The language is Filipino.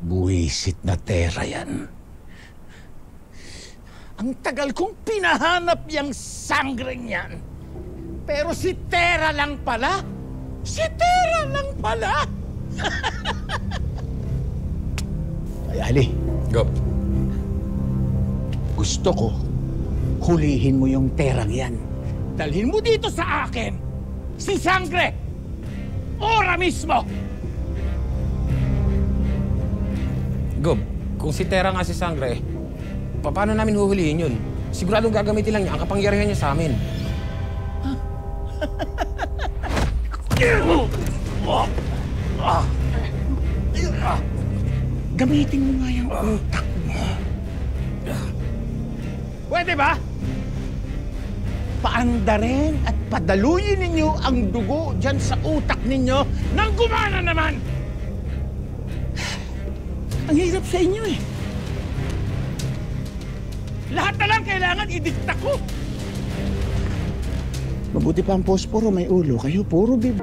Buwisit na Tera yan. Ang tagal kong pinahanap yung sangreng yan. Pero si Tera lang pala. Si Tera lang pala. Ay, Ali. Go. Gusto ko, hulihin mo yung Terang yan. Dalhin mo dito sa akin, si Sangre. Ora mismo. Gob, kung si Tera nga si Sangre, paano namin huhulihin yun? Siguradong gagamitin lang niya ang kapangyarihan niya sa amin. Gamitin mo nga yung utak mo. Pwede ba? Paandarin at padaluyin ninyo ang dugo dyan sa utak ninyo nang gumana naman! Ang hirap sa inyo eh. Lahat na lang kailangan idikta ko. Mabuti pa ang posporo, may ulo. Kayo puro bib...